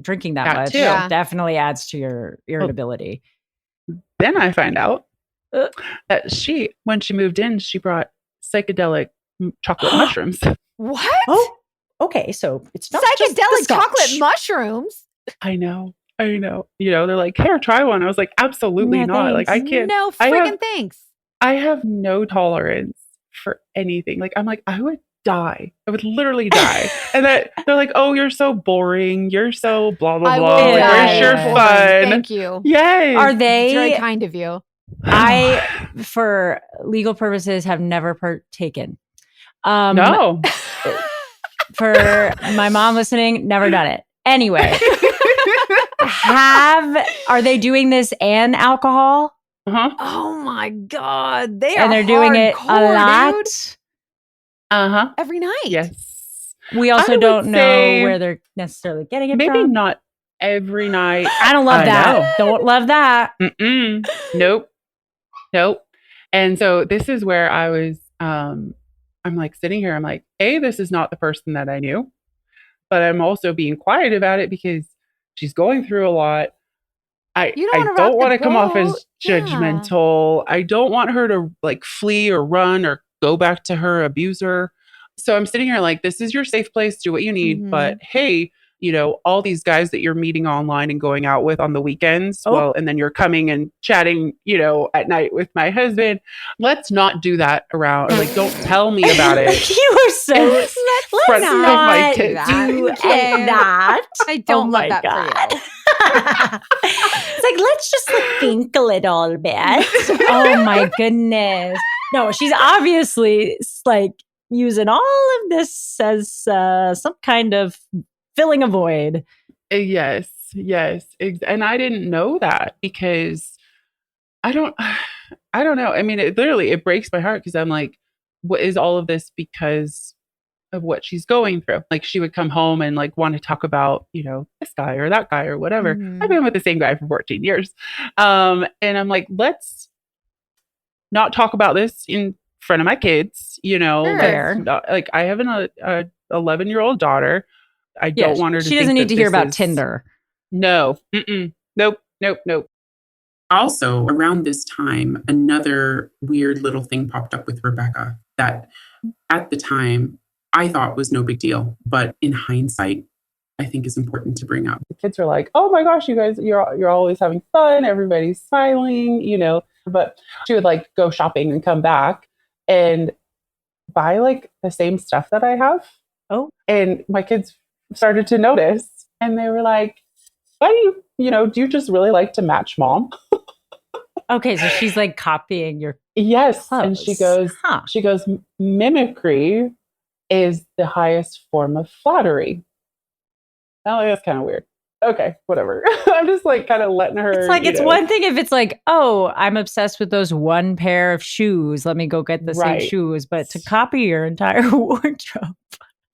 drinking that much too. definitely adds to your irritability. Then I find out that when she moved in, she brought psychedelic chocolate mushrooms. What? Oh, okay. So it's not psychedelic chocolate mushrooms. I know. They're like, here, try one. I was like, absolutely not. Thanks. Like, I can't. No friggin' thanks. I have no tolerance for anything. Like, I'm like, I would die. I would literally die. And they're like, oh, you're so boring. You're so blah, blah, blah. Like, where's your fun? Thank you. Yes. Are they? It's very kind of you. I, for legal purposes, have never partaken. No. For my mom listening, never done it. Anyway. Are they doing this and alcohol? Uh-huh. Oh my God. They're doing it a lot. Dude. Uh-huh. Every night. Yes. We also don't know where they're necessarily getting it maybe from. Not every night. I don't love that. Know. Don't love that. Mm-mm. Nope. And so this is where I was, I'm like sitting here. I'm like, this is not the person that I knew, but I'm also being quiet about it because she's going through a lot. I don't want to come off as judgmental. I don't want her to like flee or run or go back to her abuser. So I'm sitting here like, this is your safe place, do what you need. But hey, all these guys that you're meeting online and going out with on the weekends, and then you're coming and chatting, at night with my husband. Let's not do that around. Like, don't tell me about it. You are so. Let's not do that. I don't love that for you. It's like, let's just think a little bit. Oh my goodness. No, she's obviously like using all of this as some kind of filling a void. Yes. And I didn't know that because I don't know. I mean, it breaks my heart because I'm like, what is all of this because of what she's going through? Like, she would come home and like want to talk about, this guy or that guy or whatever. I've been with the same guy for 14 years. And I'm like, let's not talk about this in front of my kids, Fair. Like, I have an 11-year-old daughter. I don't want her to. She doesn't need to hear about Tinder. No. Nope. Also, around this time, another weird little thing popped up with Rebecca that at the time I thought was no big deal, but in hindsight, I think is important to bring up. The kids are like, oh my gosh, you guys, you're always having fun. Everybody's smiling, but she would like go shopping and come back and buy like the same stuff that I have. Oh, and my kids started to notice and they were like, why do do you just really like to match mom? Okay, so she's like copying your yes clothes. And she goes, mimicry is the highest form of flattery. I'm like, that's kind of weird. Okay, whatever. I'm just like kind of letting her. It's like, it's one thing if it's like, oh, I'm obsessed with those one pair of shoes, let me go get the same shoes, but to copy your entire wardrobe.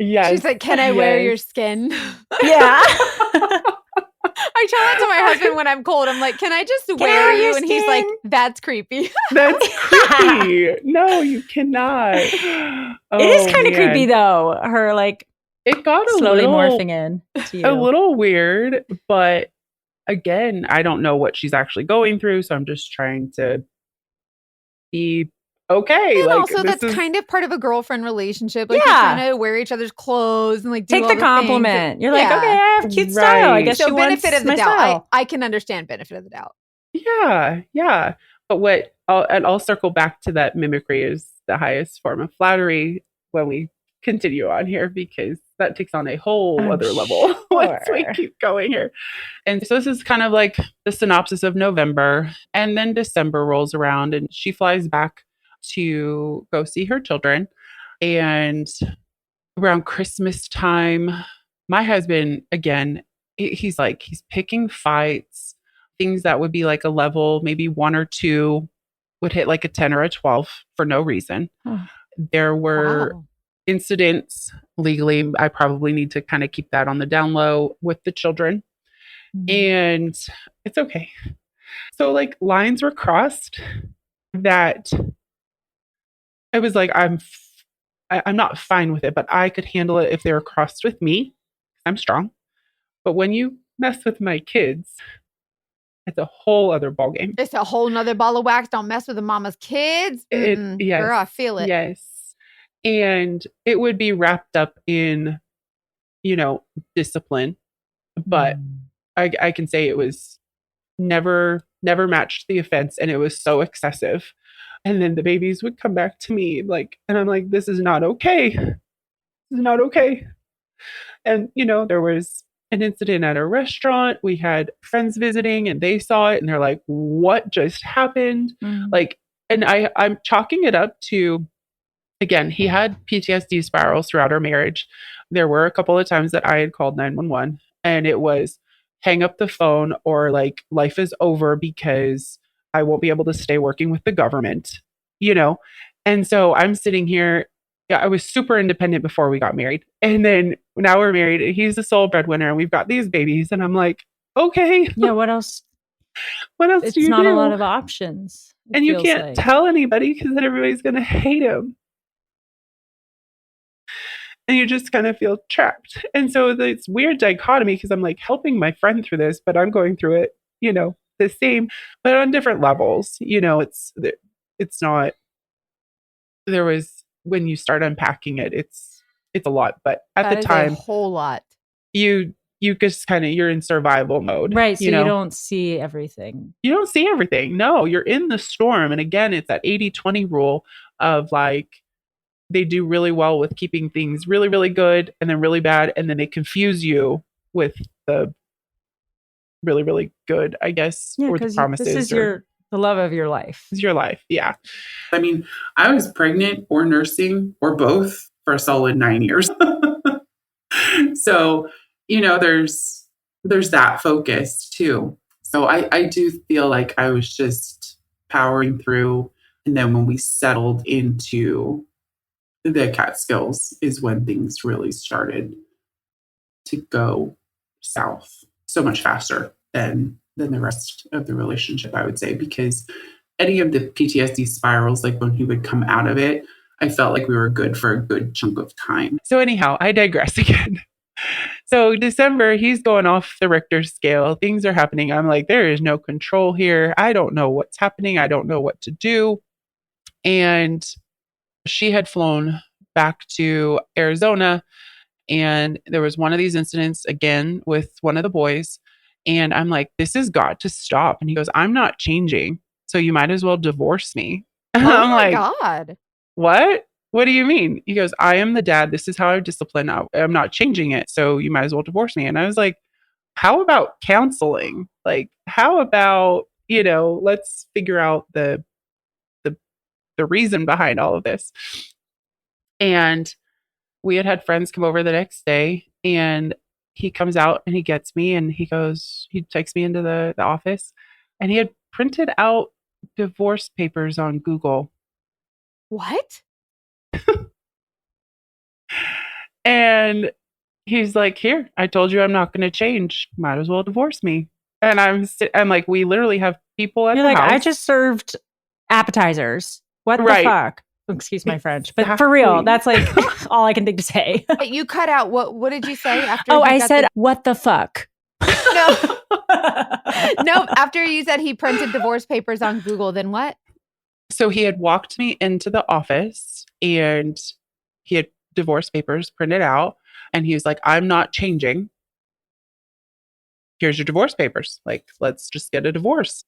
Yes. She's like, can I wear your skin? Yeah. I tell that to my husband when I'm cold. I'm like, can I just wear you? And he's like, that's creepy. That's creepy. No, you cannot. It is kind of creepy though. Her like, it got slowly morphing in to you. A little weird, but again, I don't know what she's actually going through. So I'm just trying to be okay. And like also, this that's is kind of part of a girlfriend relationship. Like, Yeah. you're trying to wear each other's clothes and like do Take all the things. compliment. You're like, Yeah. okay, I have cute style. I Right. guess So she wants benefit of the my doubt. style. I can understand benefit of the doubt. Yeah. But I'll circle back to that mimicry is the highest form of flattery when we continue on here, because that takes on a whole I'm other level once we sure. keep going here. And so this is kind of like the synopsis of November. And then December rolls around and she flies back to go see her children. And around Christmas time, my husband, again, he's picking fights, things that would be like a level, maybe 1 or 2 would hit like a 10 or a 12 for no reason. Oh. There were Wow. incidents legally. I probably need to kind of keep that on the down low with the children. And it's okay. So like lines were crossed that I was like, I'm not fine with it, but I could handle it if they were crossed with me. I'm strong. But when you mess with my kids, it's a whole other ballgame. It's a whole nother ball of wax. Don't mess with the mama's kids. Yes, Girl, I feel it. Yes. And it would be wrapped up in, discipline. But I can say it was never matched the offense, and it was so excessive. And then the babies would come back to me and I'm like, this is not okay. This is not okay. And, there was an incident at a restaurant. We had friends visiting and they saw it and they're like, what just happened? And I'm chalking it up to, again, he had PTSD spirals throughout our marriage. There were a couple of times that I had called 911 and it was hang up the phone or like life is over because I won't be able to stay working with the government, And so I'm sitting here. Yeah, I was super independent before we got married. And then now we're married. He's the sole breadwinner and we've got these babies. And I'm like, okay. Yeah, what else? What else It's do you not do? a lot of options. And you can't tell anybody because then everybody's going to hate him. And you just kind of feel trapped. And so this weird dichotomy, because I'm like helping my friend through this, but I'm going through it, the same, but on different levels. It's not, there was, when you start unpacking it, it's a lot. But at the time, a whole lot. You just kind of, you're in survival mode. Right. So you don't see everything. You don't see everything. No, you're in the storm. And again, it's that 80-20 rule of like, they do really well with keeping things really, really good and then really bad. And then they confuse you with the really, really good, I guess, or the promises. This is the love of your life. This is your life. Yeah. I mean, I was pregnant or nursing or both for a solid 9 years. So, there's that focus too. So I do feel like I was just powering through. And then when we settled into the Catskills is when things really started to go south so much faster than the rest of the relationship, I would say, because any of the PTSD spirals, like when he would come out of it, I felt like we were good for a good chunk of time. So anyhow, I digress again. So December, he's going off the Richter scale. Things are happening. I'm like, there is no control here. I don't know what's happening. I don't know what to do. And she had flown back to Arizona, and there was one of these incidents again with one of the boys. And I'm like, this has got to stop. And he goes, I'm not changing. So you might as well divorce me. Oh I'm my like, God. What? What do you mean? He goes, I am the dad. This is how I discipline. I'm not changing it. So you might as well divorce me. And I was like, how about counseling? Like, how about, let's figure out the reason behind all of this. And we had friends come over the next day, and he comes out and he gets me and he takes me into the office, and he had printed out divorce papers on Google. What? And he's like, here, I told you I'm not going to change. Might as well divorce me. And I'm like, we literally have people at the house. I just served appetizers. What Right. the fuck? Excuse my French, but for real, that's like all I can think to say. But you cut out what did you say after? Oh, I said, what the fuck? No. No, after you said he printed divorce papers on Google, then what? So he had walked me into the office and he had divorce papers printed out. And he was like, I'm not changing. Here's your divorce papers. Like, let's just get a divorce.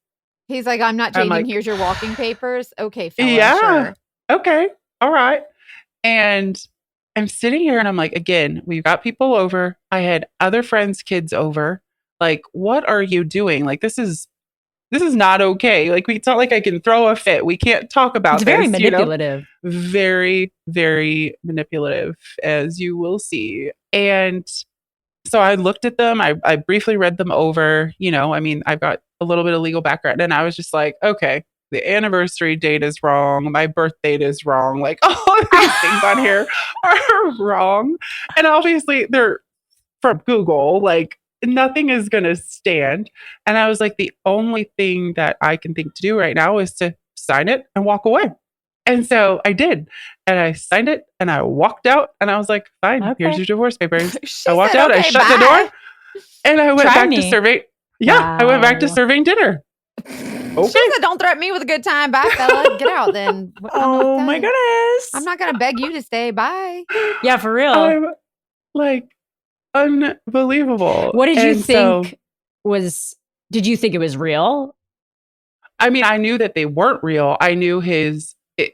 He's like, I'm not I'm changing. like, Here's your walking papers. Okay, fella, yeah. sure. Okay. All right. And I'm sitting here and I'm like, again, we've got people over. I had other friends' kids over. Like, what are you doing? Like, this is not okay. Like, it's not like I can throw a fit. We can't talk about It's this. very manipulative. Very, very manipulative, as you will see. And so I looked at them. I briefly read them over. I mean, I've got a little bit of legal background, and I was just like, okay, the anniversary date is wrong. My birth date is wrong. Like, all of these things on here are wrong. And obviously, they're from Google. Like, nothing is going to stand. And I was like, the only thing that I can think to do right now is to sign it and walk away. And so I did. And I signed it and I walked out and I was like, fine, here's your divorce papers. I walked out, I shut the door, and I went back to serving. Yeah, wow. I went back to serving dinner. Okay. She said, don't threaten me with a good time. Bye, fella. Get out then. Oh my goodness. I'm not going to beg you to stay. Bye. Yeah, for real. I'm like, unbelievable. What did you think did you think it was real? I mean, I knew that they weren't real. I knew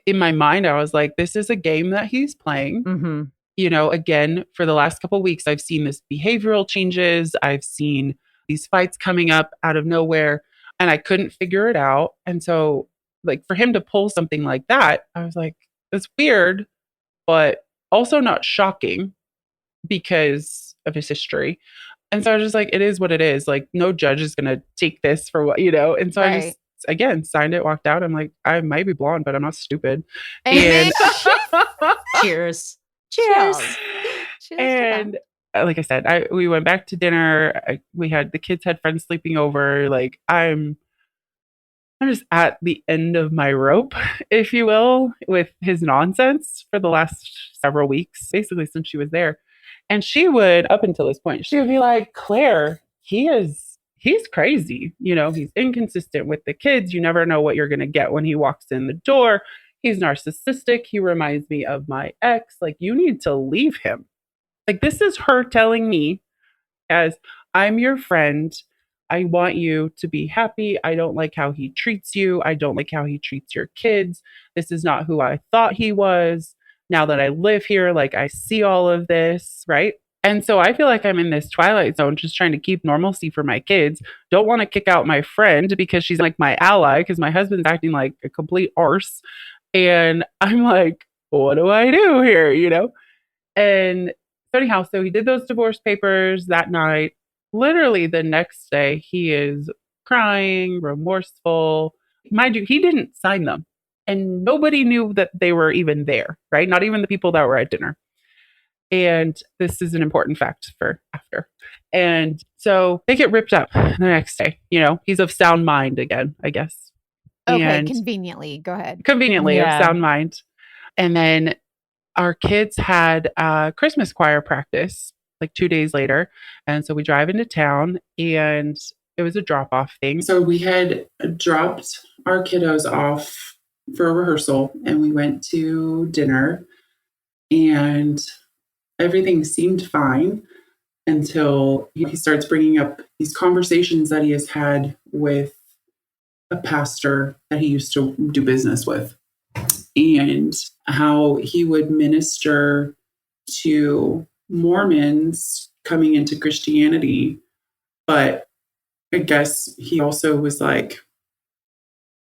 in my mind, I was like, this is a game that he's playing. Mm-hmm. Again, for the last couple of weeks, I've seen this behavioral changes. I've seen these fights coming up out of nowhere, and I couldn't figure it out. And so, like, for him to pull something like that, I was like, it's weird, but also not shocking because of his history. And so I was just like, it is what it is. Like, no judge is going to take this for what, And so I just, again, signed it, walked out. I'm like, I might be blonde, but I'm not stupid. Amen. Cheers. Cheers. And like I said, we went back to dinner. The kids had friends sleeping over. Like, I'm just at the end of my rope, if you will, with his nonsense for the last several weeks, basically since she was there. And she would, up until this point, she would be like, Claire, he's crazy. He's inconsistent with the kids. You never know what you're going to get when he walks in the door. He's narcissistic. He reminds me of my ex. Like, you need to leave him. Like, this is her telling me, as I'm your friend, I want you to be happy. I don't like how he treats you. I don't like how he treats your kids. This is not who I thought he was. Now that I live here, like, I see all of this, right? And so I feel like I'm in this twilight zone, just trying to keep normalcy for my kids. Don't want to kick out my friend because she's like my ally, because my husband's acting like a complete arse. And I'm like, what do I do here? And so anyhow, so he did those divorce papers that night. Literally the next day, he is crying, remorseful. Mind you, he didn't sign them. And nobody knew that they were even there, right? Not even the people that were at dinner. And this is an important fact for after. And so they get ripped up the next day. He's of sound mind again, I guess. Okay, and conveniently. Go ahead. Conveniently of sound mind. And then our kids had Christmas choir practice like 2 days later. And so we drive into town and it was a drop-off thing. So we had dropped our kiddos off for a rehearsal and we went to dinner and everything seemed fine until he starts bringing up these conversations that he has had with a pastor that he used to do business with, and how he would minister to Mormons coming into Christianity. But I guess he also was like,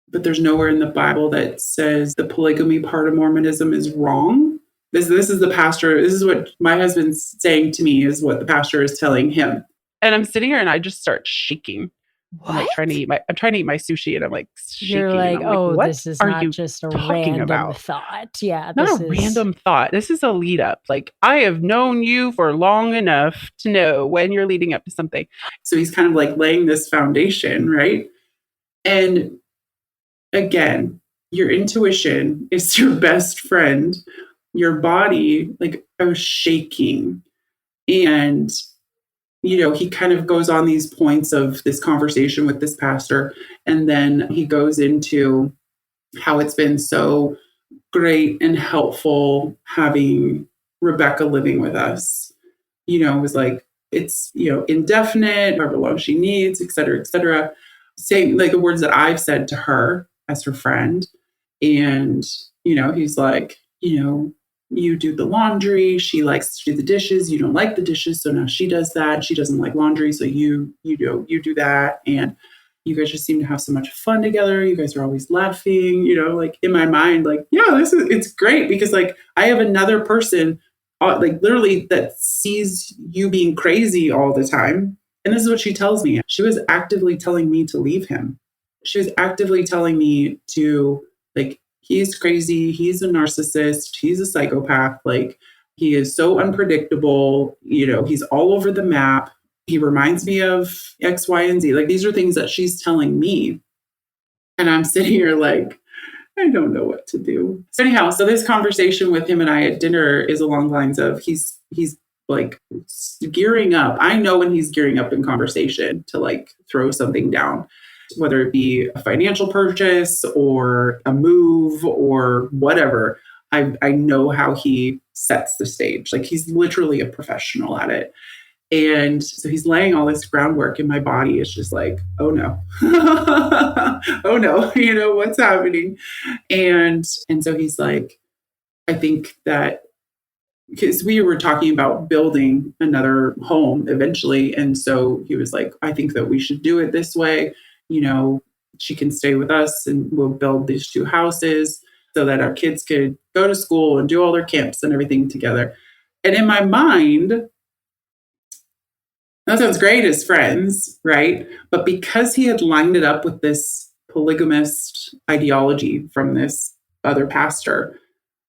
but there's nowhere in the Bible that says the polygamy part of Mormonism is wrong. This is the pastor. This is what my husband's saying to me, is what the pastor is telling him. And I'm sitting here and I just start shaking. What? I'm like trying to eat my sushi and I'm like shaking. You're like, oh, like, this is not just a random thought. Yeah. Not a random thought. This is a lead up. Like, I have known you for long enough to know when you're leading up to something. So he's kind of like laying this foundation, right? And again, your intuition is your best friend. Your body, like, I was shaking. And he kind of goes on these points of this conversation with this pastor. And then he goes into how it's been so great and helpful having Rebecca living with us. It was like, it's, indefinite, however long she needs, et cetera, et cetera. Saying like the words that I've said to her as her friend. And, he's like, you do the laundry. She likes to do the dishes. You don't like the dishes. So now she does that. She doesn't like laundry. So you do that. And you guys just seem to have so much fun together. You guys are always laughing, like in my mind, like, yeah, it's great because like I have another person like literally that sees you being crazy all the time. And this is what she tells me. She was actively telling me to leave him. She was actively telling me to like, he's crazy. He's a narcissist. He's a psychopath. Like he is so unpredictable. He's all over the map. He reminds me of X, Y, and Z. Like these are things that she's telling me. And I'm sitting here like, I don't know what to do. So anyhow, so this conversation with him and I at dinner is along the lines of he's like gearing up. I know when he's gearing up in conversation to like throw something down, whether it be a financial purchase or a move or whatever. I know how he sets the stage. Like he's literally a professional at it. And so he's laying all this groundwork and my body is just like, oh no, oh no, what's happening? And so he's like, I think that because we were talking about building another home eventually. And so he was like, I think that we should do it this way. She can stay with us and we'll build these 2 houses so that our kids could go to school and do all their camps and everything together. And in my mind, that sounds great as friends, right? But because he had lined it up with this polygamist ideology from this other pastor,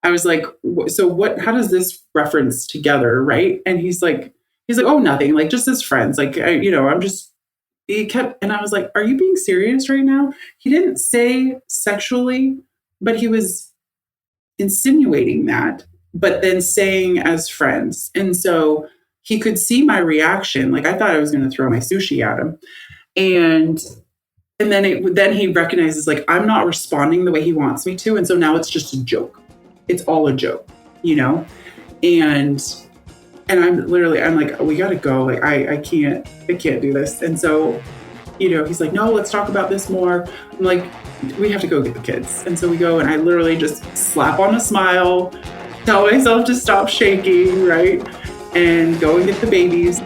I was like, so what, how does this reference together, right? And he's like, oh, nothing, like just as friends. Like, he kept, and I was like, are you being serious right now? He didn't say sexually, but he was insinuating that, but then saying as friends. And so he could see my reaction. Like I thought I was going to throw my sushi at him. And then he recognizes like, I'm not responding the way he wants me to. And so now it's just a joke. It's all a joke, and I'm like, oh, we got to go. Like, I can't do this. And so, he's like, no, let's talk about this more. I'm like, we have to go get the kids. And so we go and I literally just slap on a smile, tell myself to stop shaking, right? And go and get the babies.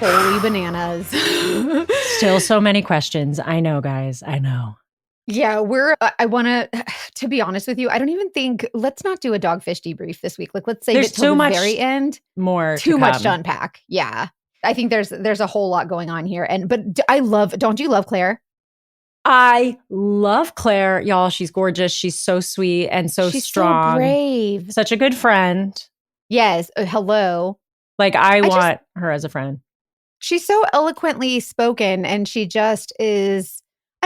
Holy bananas. Still so many questions. I know, guys. I know. Yeah, I want to be honest with you, I don't even think, let's not do a Dogfish debrief this week. Like, let's save it till the very end. More Too much to unpack. Yeah. I think there's a whole lot going on here. Don't you love Claire? I love Claire, y'all. She's gorgeous. She's so sweet and she's strong. So brave. Such a good friend. Yes. Hello. Like I want her as a friend. She's so eloquently spoken and she just is,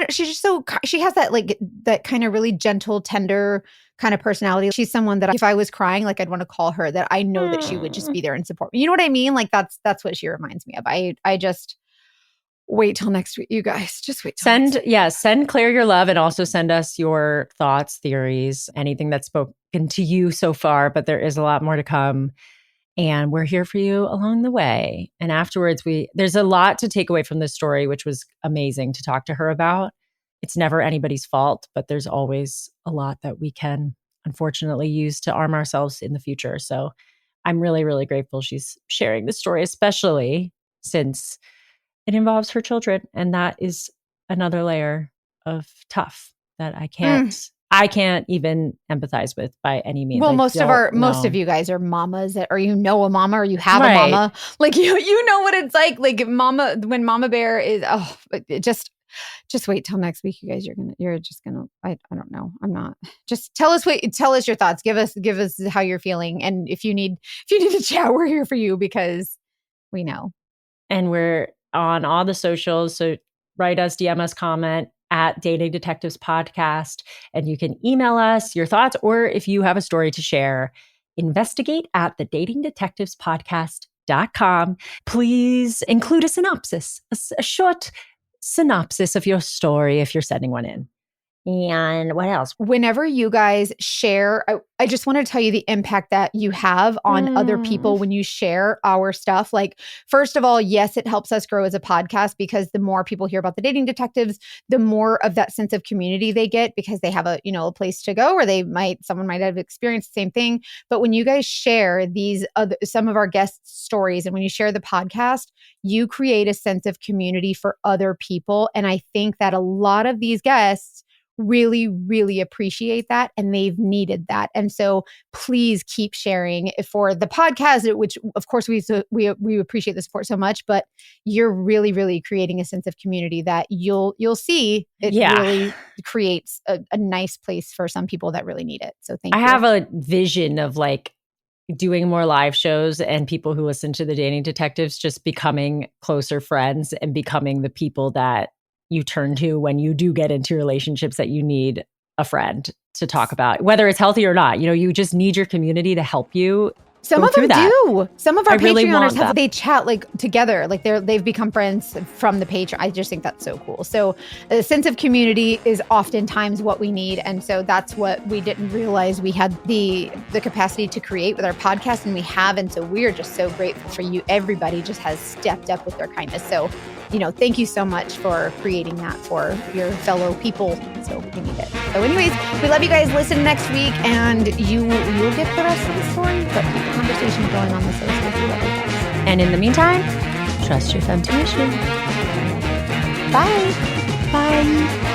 she's just she has that like that kind of really gentle, tender kind of personality. She's someone that if I was crying, like I'd want to call her, that I know that she would just be there and support me. You know what I mean? Like that's what she reminds me of. I just wait till next week, you guys. Just wait. Send Claire your love and also send us your thoughts, theories, anything that's spoken to you so far, but there is a lot more to come. And we're here for you along the way. And afterwards, there's a lot to take away from this story, which was amazing to talk to her about. It's never anybody's fault, but there's always a lot that we can unfortunately use to arm ourselves in the future. So I'm really, really grateful she's sharing this story, especially since it involves her children. And that is another layer of tough that I can't even empathize with by any means. Well, most of you guys are mamas, or a mama, or you have a mama. Like you know what it's like. Like when Mama Bear is. Oh, just wait till next week, you guys. You're just gonna. I don't know. I'm not. Just tell us your thoughts. Give us how you're feeling, and if you need to chat, we're here for you because we know. And we're on all the socials. So write us, DM us, comment at Dating Detectives Podcast. And you can email us your thoughts, or if you have a story to share, investigate at thedatingdetectivespodcast.com. Please include a synopsis, a short synopsis of your story if you're sending one in. And what else? Whenever you guys share, I just want to tell you the impact that you have on other people when you share our stuff. Like, first of all, yes, it helps us grow as a podcast because the more people hear about the Dating Detectives, the more of that sense of community they get because they have a place to go, or someone might have experienced the same thing. But when you guys share some of our guests' stories, and when you share the podcast, you create a sense of community for other people. And I think that a lot of these guests really, really appreciate that, and they've needed that. And so please keep sharing for the podcast, which of course we appreciate the support so much, but you're really, really creating a sense of community that you'll see. It really creates a nice place for some people that really need it. So thank you. I have a vision of like doing more live shows and people who listen to the Dating Detectives just becoming closer friends and becoming the people that you turn to when you do get into relationships that you need a friend to talk about, whether it's healthy or not. You just need your community to help you. Some of them do. Some of our Patreoners they chat like together, like they've become friends from the Patreon. I just think that's so cool. So a sense of community is oftentimes what we need, and so that's what we didn't realize we had the capacity to create with our podcast, and we have. And so we're just so grateful for you. Everybody just has stepped up with their kindness. So thank you so much for creating that for your fellow people. So we need it. So anyways, we love you guys. Listen next week, and you'll get the rest of the story. But keep the conversation going on the socials. We love you guys. And in the meantime, trust your intuition. Bye. Bye.